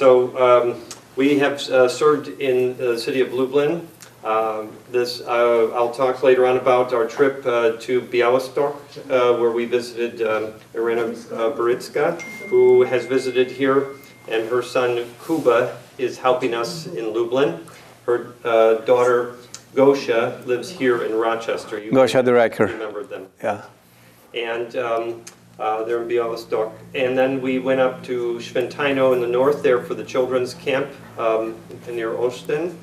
We have served in the city of Lublin. I'll talk later on about our trip to Białystok, where we visited Irena Barycka, who has visited here, and her son Kuba is helping us in Lublin. Her daughter Gosia lives here in Rochester. Gosia the Wrecker. Remember them. Yeah. And they're in Białystok. And then we went up to Świętino in the north there for the children's camp near Olsztyn.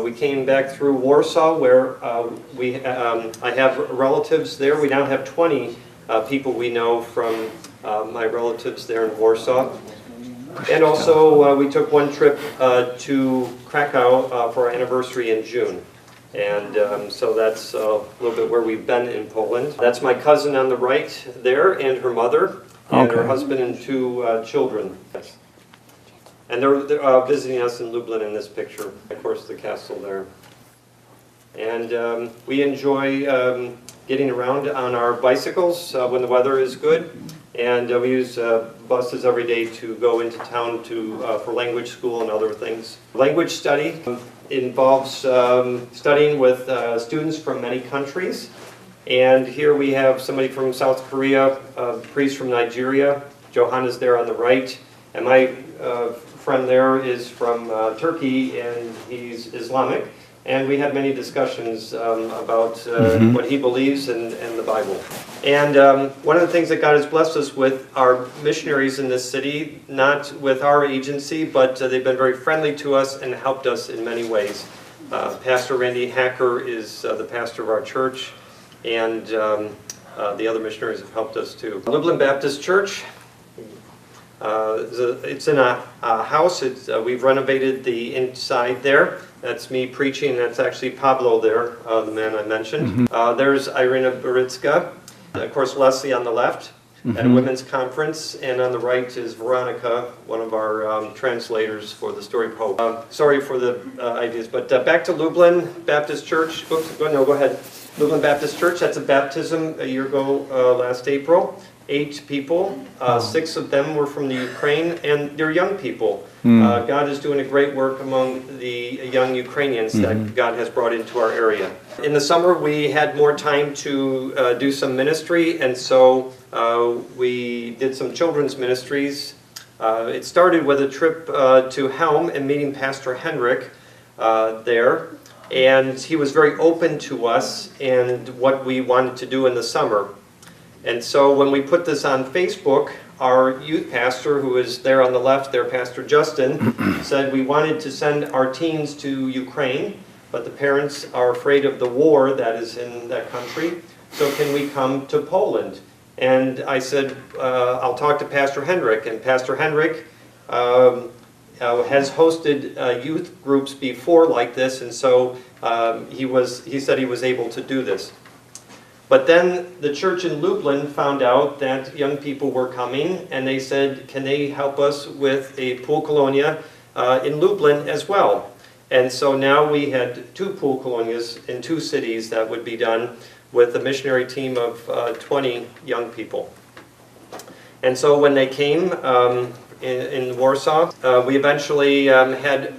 We came back through Warsaw, where I have relatives there. We now have 20 people we know from my relatives there in Warsaw. And also we took one trip to Krakow for our anniversary in June. And so that's a little bit where we've been in Poland. That's my cousin on the right there, and her mother, and her husband and 2 children. And they're visiting us in Lublin in this picture. Of course, the castle there. And we enjoy getting around on our bicycles when the weather is good. And we use buses every day to go into town for language school and other things. Language study involves studying with students from many countries. And here we have somebody from South Korea, a priest from Nigeria. Johanna's there on the right. And my friend there is from Turkey, and he's Islamic. And we had many discussions about what he believes and the Bible. And one of the things that God has blessed us with are missionaries in this city, not with our agency, but they've been very friendly to us and helped us in many ways. Pastor Randy Hacker is the pastor of our church, and the other missionaries have helped us too. Lublin Baptist Church. It's in a house. We've renovated the inside there. That's me preaching. That's actually Pablo there, the man I mentioned. There's Irena Barycka. Of course, Leslie on the left at a women's conference. And on the right is Veronica, one of our translators for the Story of Hope. Sorry for the ideas, but back to Lublin Baptist Church. Oops, go ahead. Lublin Baptist Church, that's a baptism a year ago last April. 8 people, 6 of them were from the Ukraine, and they're young people. God is doing a great work among the young Ukrainians that God has brought into our area. In the summer, we had more time to do some ministry, and so we did some children's ministries. It started with a trip to Helm and meeting Pastor Henrik there, and he was very open to us and what we wanted to do in the summer. And so when we put this on Facebook, our youth pastor, who is there on the left there, Pastor Justin, said we wanted to send our teens to Ukraine, but the parents are afraid of the war that is in that country, so can we come to Poland? And I said, I'll talk to Pastor Henrik, and Pastor Henrik has hosted youth groups before like this, and so he said he was able to do this. But then the church in Lublin found out that young people were coming, and they said, can they help us with a pool colonia in Lublin as well? And so now we had 2 pool colonias in 2 cities that would be done with a missionary team of 20 young people. And so when they came in Warsaw, we eventually had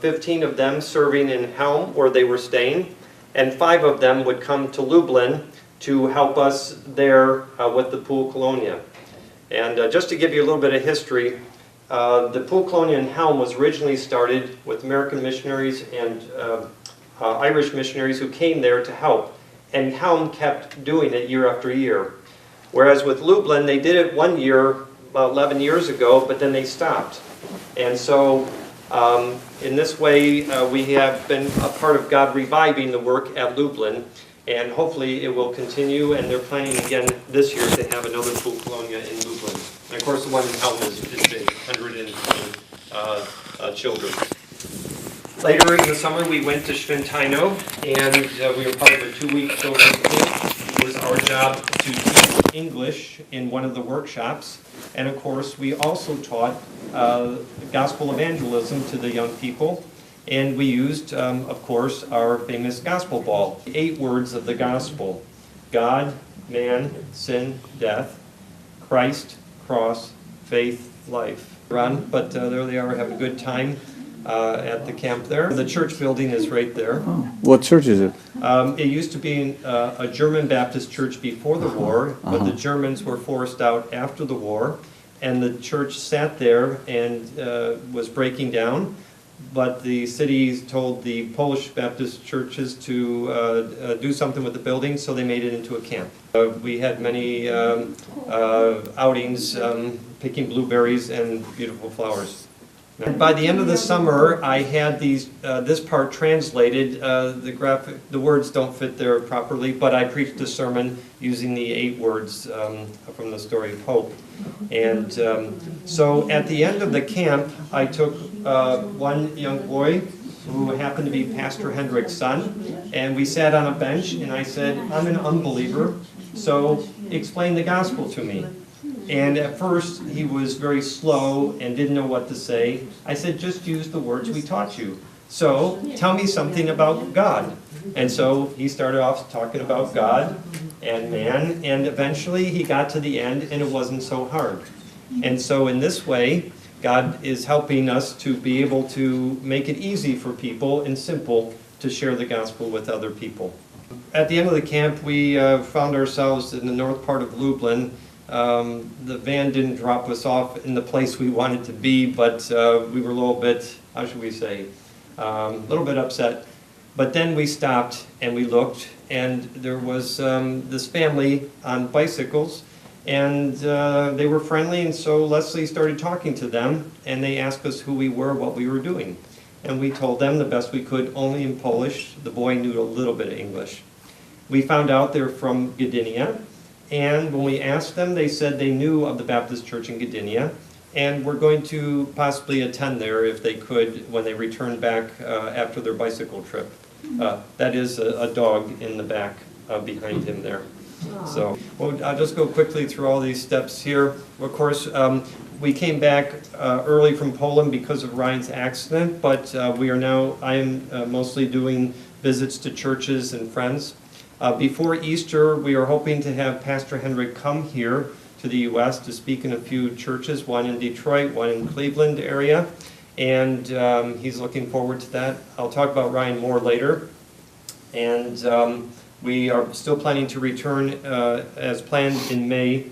15 of them serving in Helm, where they were staying, and 5 of them would come to Lublin to help us there with the pool colonia. And just to give you a little bit of history, the pool colonia in Helm was originally started with American missionaries and Irish missionaries who came there to help. And Helm kept doing it year after year. Whereas with Lublin, they did it one year, about 11 years ago, but then they stopped. And so in this way, we have been a part of God reviving the work at Lublin. And hopefully it will continue, and they're planning again this year to have another pool colonia in Lublin. And of course the one in Helm is big, 120 children. Later in the summer we went to Świętino, and we were part of a 2-week children's camp. It was our job to teach English in one of the workshops. And of course we also taught gospel evangelism to the young people. And we used, of course, our famous gospel ball. 8 words of the gospel: God, man, sin, death, Christ, cross, faith, life. But there they are having a good time at the camp there. The church building is right there. Oh. What church is it? It used to be a German Baptist church before the war, but the Germans were forced out after the war, and the church sat there and was breaking down. But the city told the Polish Baptist churches to do something with the building, so they made it into a camp. We had many outings, picking blueberries and beautiful flowers. And by the end of the summer, I had this part translated. The words don't fit there properly, but I preached a sermon using the 8 words from the story of hope. And so at the end of the camp, I took one young boy who happened to be Pastor Hendrick's son, and we sat on a bench, and I said, I'm an unbeliever, so explain the gospel to me. And at first, he was very slow and didn't know what to say. I said, just use the words we taught you. So tell me something about God. And so he started off talking about God and man, and eventually he got to the end, and it wasn't so hard. And so in this way, God is helping us to be able to make it easy for people and simple to share the gospel with other people. At the end of the camp, we found ourselves in the north part of Lublin. The van didn't drop us off in the place we wanted to be, but we were a little bit, how should we say, a little bit upset. But then we stopped and we looked, and there was this family on bicycles, and they were friendly, and so Leslie started talking to them, and they asked us who we were, what we were doing. And we told them the best we could, only in Polish. The boy knew a little bit of English. We found out they're from Gdynia, and when we asked them, they said they knew of the Baptist church in Gdynia, and were going to possibly attend there if they could when they returned back after their bicycle trip. That is a dog in the back behind him there. So I'll just go quickly through all these steps here. Of course, we came back early from Poland because of Ryan's accident, but I am mostly doing visits to churches and friends. Before Easter, we are hoping to have Pastor Hendrick come here to the U.S. to speak in a few churches, one in Detroit, one in Cleveland area, and he's looking forward to that. I'll talk about Ryan more later. And we are still planning to return as planned in May,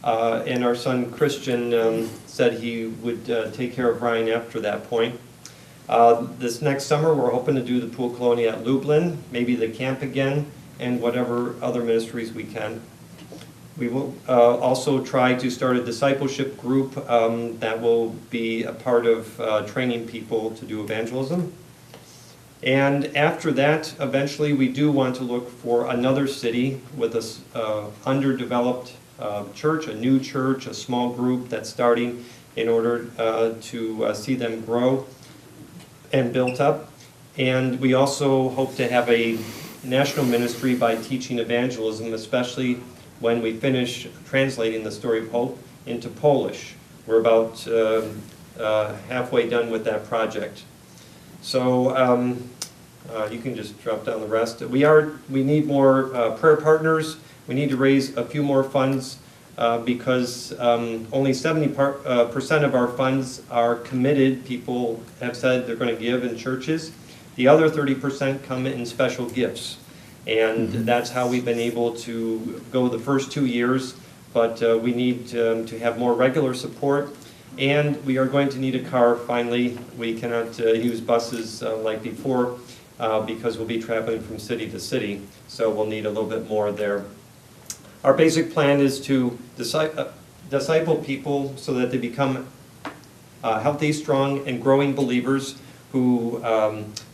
and our son Christian said he would take care of Ryan after that point. This next summer, we're hoping to do the pool colony at Lublin, maybe the camp again, and whatever other ministries we can. We will also try to start a discipleship group that will be a part of training people to do evangelism. And after that, eventually we do want to look for another city with a underdeveloped church, a new church, a small group that's starting in order to see them grow and built up. And we also hope to have a national ministry by teaching evangelism, especially when we finish translating the story of hope into Polish. We're about halfway done with that project. So you can just drop down the rest. We need more prayer partners. We need to raise a few more funds because only 70% of our funds are committed. People have said they're going to give in churches. The other 30% come in special gifts. And that's how we've been able to go the first 2 years, but we need to have more regular support, and we are going to need a car finally. We cannot use buses like before because we'll be traveling from city to city, so we'll need a little bit more there. Our basic plan is to disciple people so that they become healthy, strong, and growing believers who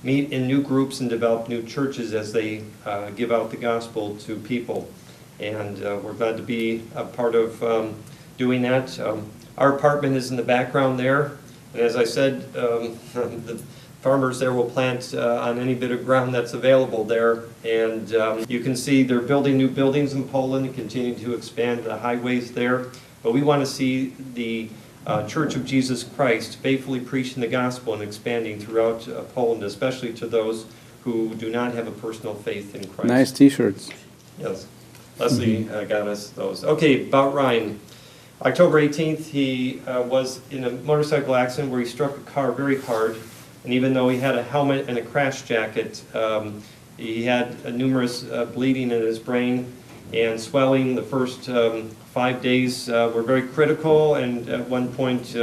meet in new groups and develop new churches as they give out the gospel to people. And we're glad to be a part of doing that. Our apartment is in the background there. And as I said, the farmers there will plant on any bit of ground that's available there. And you can see they're building new buildings in Poland and continuing to expand the highways there. But we want to see the Church of Jesus Christ faithfully preaching the gospel and expanding throughout Poland, especially to those who do not have a personal faith in Christ. Nice t-shirts. Yes. Leslie got us those. Okay, about Ryan. October 18th, he was in a motorcycle accident where he struck a car very hard, and even though he had a helmet and a crash jacket, he had numerous bleeding in his brain and swelling. The first 5 days were very critical, and at one point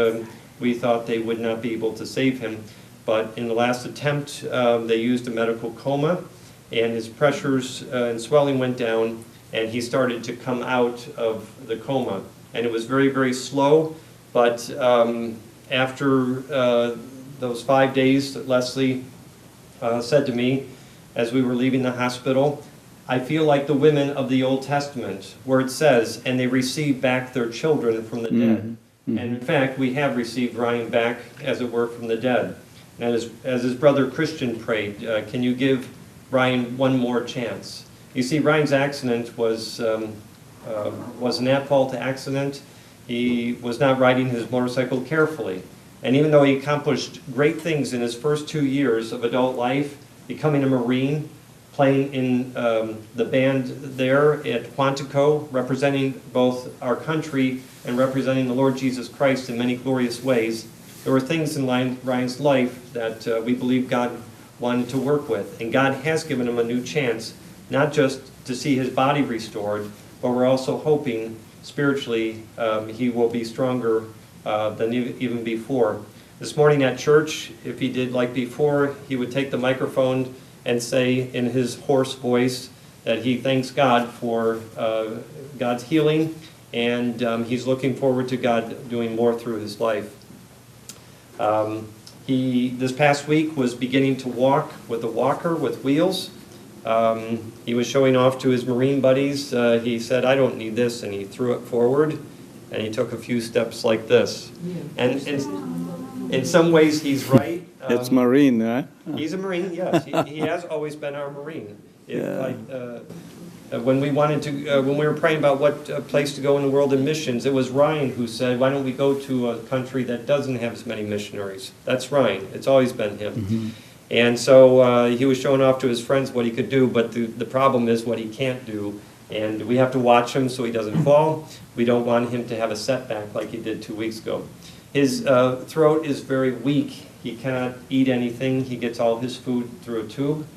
we thought they would not be able to save him. But in the last attempt, they used a medical coma, and his pressures and swelling went down, and he started to come out of the coma. And it was very, very slow, but after those 5 days, Leslie said to me as we were leaving the hospital, I feel like the women of the Old Testament, where it says, and they received back their children from the dead. And in fact, we have received Ryan back, as it were, from the dead. And as his brother Christian prayed, can you give Ryan one more chance? You see, Ryan's accident was an at-fault accident. He was not riding his motorcycle carefully. And even though he accomplished great things in his first 2 years of adult life, becoming a Marine, playing in the band there at Quantico, representing both our country and representing the Lord Jesus Christ in many glorious ways, there were things in Ryan's life that we believe God wanted to work with. And God has given him a new chance, not just to see his body restored, but we're also hoping spiritually he will be stronger than even before. This morning at church, if he did like before, he would take the microphone and say in his hoarse voice that he thanks God for God's healing, and he's looking forward to God doing more through his life. He, this past week, was beginning to walk with a walker with wheels. He was showing off to his Marine buddies. He said, I don't need this, and he threw it forward, and he took a few steps like this. And in some ways, he's right. It's Marine, right? He's a Marine, yes. He has always been our Marine. When we wanted to, when we were praying about what place to go in the world in missions, it was Ryan who said, why don't we go to a country that doesn't have as many missionaries? That's Ryan. It's always been him. Mm-hmm. And so he was showing off to his friends what he could do, but the problem is what he can't do. And we have to watch him so he doesn't fall. We don't want him to have a setback like he did 2 weeks ago. His throat is very weak. He cannot eat anything. He gets all his food through a tube.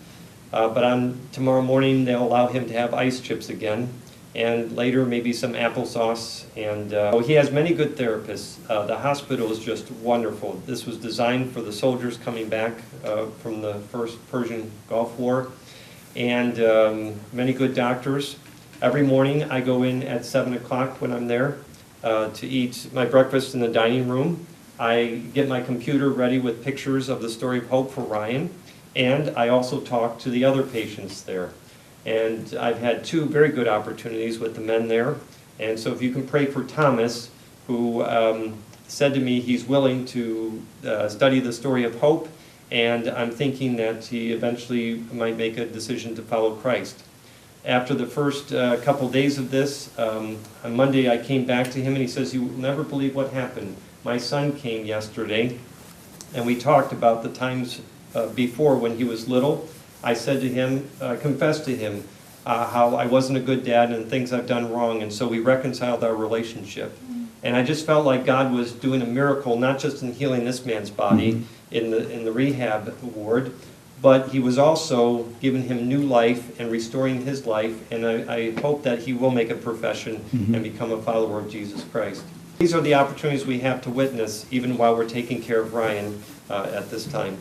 But on tomorrow morning, they'll allow him to have ice chips again. And later, maybe some applesauce. And he has many good therapists. The hospital is just wonderful. This was designed for the soldiers coming back from the first Persian Gulf War. And many good doctors. Every morning, I go in at 7 o'clock when I'm there to eat my breakfast in the dining room. I get my computer ready with pictures of the story of hope for Ryan, and I also talk to the other patients there. And I've had 2 very good opportunities with the men there. And so if you can pray for Thomas, who said to me he's willing to study the story of hope, and I'm thinking that he eventually might make a decision to follow Christ. After the first couple days of this, on Monday I came back to him and he says, you will never believe what happened. My son came yesterday and we talked about the times before when he was little. I said to him, confessed to him how I wasn't a good dad and things I've done wrong, and so we reconciled our relationship. And I just felt like God was doing a miracle, not just in healing this man's body in the rehab ward, but he was also giving him new life and restoring his life, and I hope that he will make a profession and become a follower of Jesus Christ. These are the opportunities we have to witness even while we're taking care of Ryan at this time.